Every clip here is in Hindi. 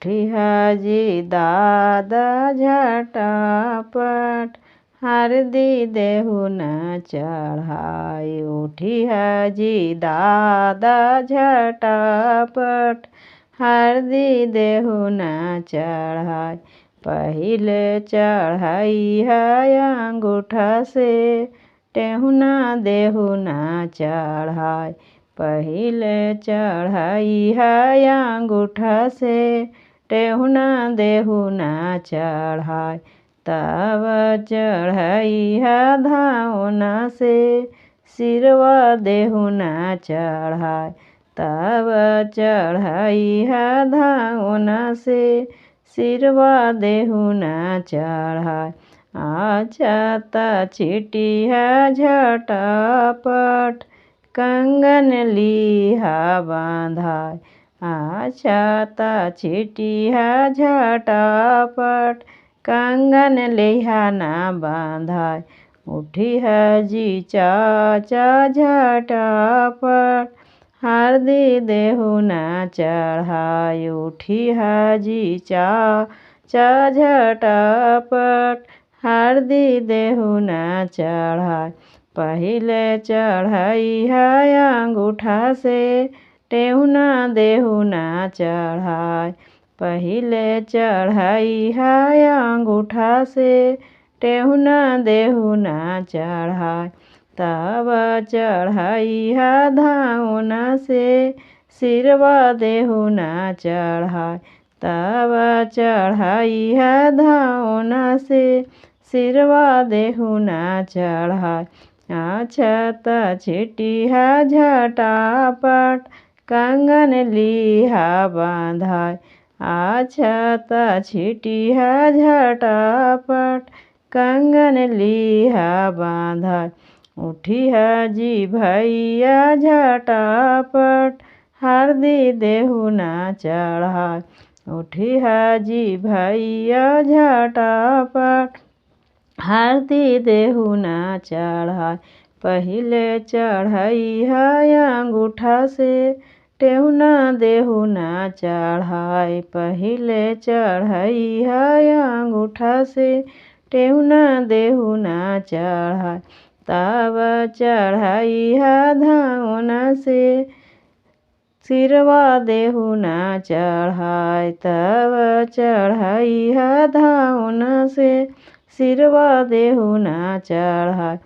उठिया जी दादा झटापट हरदी देहु न चढ़ाई। उठिया जी दादा झटापट हरदी देहु न चढ़ाई। पहिले चढ़ाई है अंगूठा से टेहुना देहु न चढ़ाई। पहिले चढ़ाई है अंगूठा से टेहुना देहु न चढ़ाई। तब चढ़ाई है धावना से सिरवा देहु न चढ़ाई। तब चढ़ाई है धावना से सिरवा देहु न चढ़ाई। आछाता छिटी है झटापट कंगन लिहा बांधाई। आछाता छिटी है झटापट कंगन लिहा न बांधाई। उठिया जी चाचा झटापट हरदी देहु न चढ़ाई। उठिया जी चाचा झटापट हरदी देहु न चढ़ाई। पहिले चढ़ाई है अंगूठा से टेहुना देहु न चढ़ाई। पहिले चढ़ाई है अंगूठा से टेहुना देहु न चढ़ाई। तब चढ़ाई है धावना से सिरवा देहु न चढ़ाई। तब चढ़ाई है धावना से सिरवा देहु न चढ़ाई। आछाता छिटी है झटापट कंगन लिहा बांधाई। आछाता छिटी है झटापट कंगन लिहा बांधाई। उठिया जी भैया झटापट हरदी देहु न चढ़ाई। उठिया जी भैया झटापट हरदी देहु न चढ़ाई। पहिले चढ़ाई है अंगूठा से टेहुना देहु न चढ़ाई। पहिले चढ़ाई है अंगूठा से टेहुना देहु न चढ़ाई। तब चढ़ाई है धावना से सिरवा देहु न चढ़ाई। तब चढ़ाई है धावना से सिरवा देहु न चढ़ाई।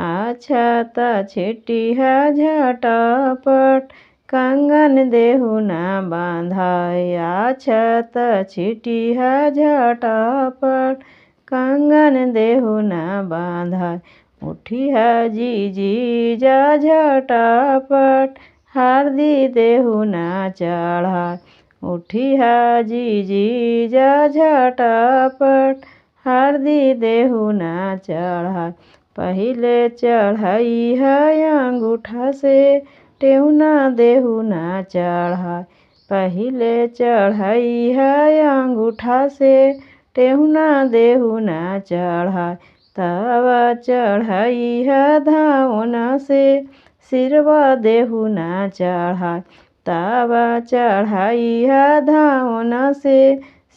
आछाता छिटी है झटापट कंगन देहु न बांधाई। आछाता छिटी है झटापट कंगन देहु न बांधाई। उठिया जी जीजा झटापट हरदी देहु न चढ़ाई। उठिया जी जीजा झटापट हरदी देहु न चढ़ाई। पहिले चढ़ाई है अंगूठा से टेहुना देहु न चढ़ाई। पहिले चढ़ाई है अंगूठा से टेहुना देहु न चढ़ाई। तब चढ़ाई है धावना से सिरवा देहु न चढ़ाई। तब चढ़ाई है धावना से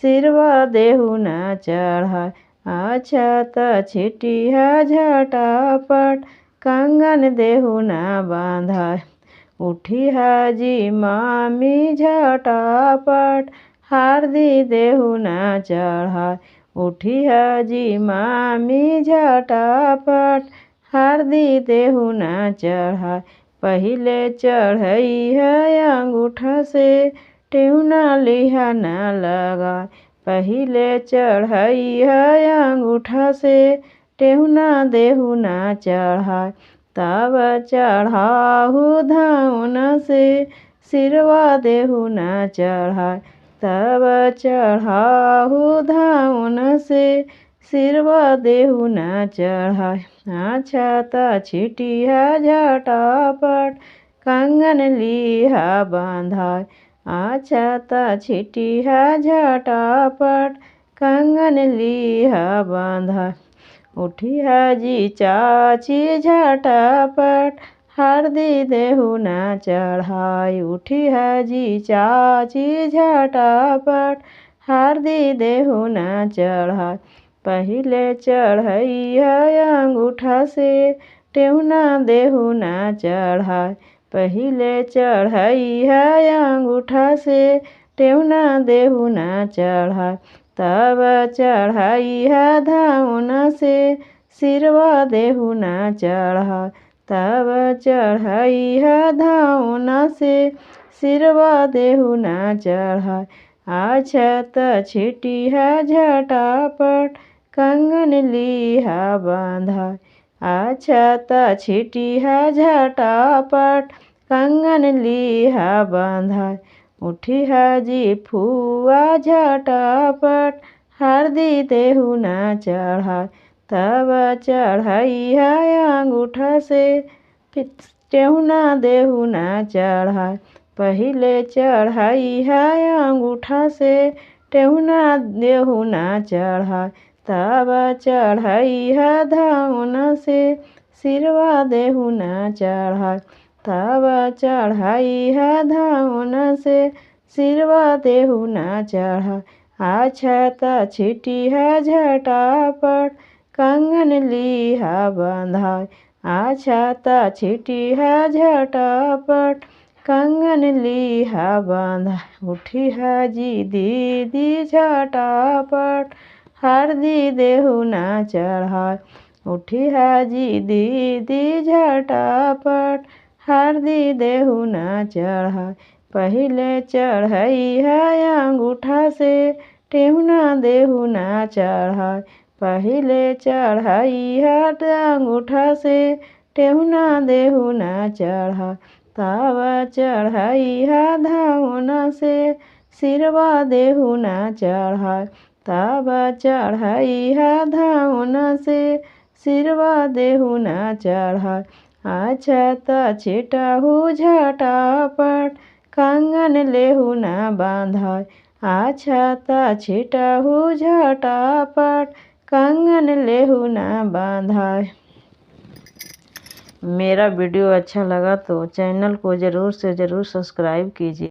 सिरवा देहु न चढ़ाई। आछाता छिटी है झटापट कंगन देहु न बांधाई। उठिया जी मामी झटापट हरदी देहु न चढ़ाई। उठिया जी मामी झटापट हरदी देहु न चढ़ाई। पहिले चढ़ाई है अंगूठा से टेहुना लिहा न लगाई। पहिले चढ़ाई है अंगूठा से टेहुना देहु न चढ़ाई। तब चढ़ाहु धावना से सिरवा देहु न चढ़ाई। तब चढ़ाहु धावना से सिरवा देहु न चढ़ाई। आछाता छिटी है झटापट कंगन लिहा बांधाई। आछाता छिटी है झटापट कंगन लिहा बांधाई। उठिया जी चाची झटापट हरदी देहु न चढ़ाई। उठिया जी चाची झटापट हरदी देहु ना चढ़ाय। पहिले चढ़ैया अंगूठा से टेहुना देहु ना चढ़ाय। पहिले चढ़ैया अंगूठा से टेहुना देहु ना चढ़ाय। तब चढ़ैया धाउना से सिरवा देहु ना चढ़ाय। तब चढ़ैया धाउना से सिरवा देहु ना चढ़ाय। अक्षत छिटिहा झटापट कंगन लिहा बांधाय। अक्षत छिटिहा झटापट कंगन लिहा बांधाय। उठिहा जी फुआ झटापट हरदी देहु ना चढ़ाय। तब चढ़ैया अंगूठा से टेहुना देहु ना चढ़ाय। पहिले चढ़ैया अंगूठा से टेहुना देहु ना चढ़ाय। तब चढ़ैया धाउना से सिरवा देहु ना चढ़ाय। तब चढ़ैया धाउना से सिरवा देहु ना चढ़ाय। अक्षत छिटिहा झटापट कंगन लिहा बांधाय। अक्षत छिटिहा झटापट कंगन लिहा बांधाय। उठिहा जी दीदी झटापट हरदी देहु ना चढ़ाय। उठिहा जी दीदी झटापट हरदी देहु ना चढ़ाय। पहिले चढ़ैया अंगूठा से टेहुना देहु ना चढ़ाय। पहिले चढ़ैया अंगूठा से टेहुना देहु ना चढ़ाय। तब चढ़ैया धाउना से सिरवा देहु ना चढ़ाय। तब चढ़ैया धाउना से सिरवा देहु ना चढ़ाय। अक्षत छिटहु झटापट कंगन लेहु ना बांधाय। अक्षत छिटहु झटापट कंगन लेहु ना बांधाय। मेरा वीडियो अच्छा लगा तो चैनल को ज़रूर से ज़रूर सब्सक्राइब कीजिए।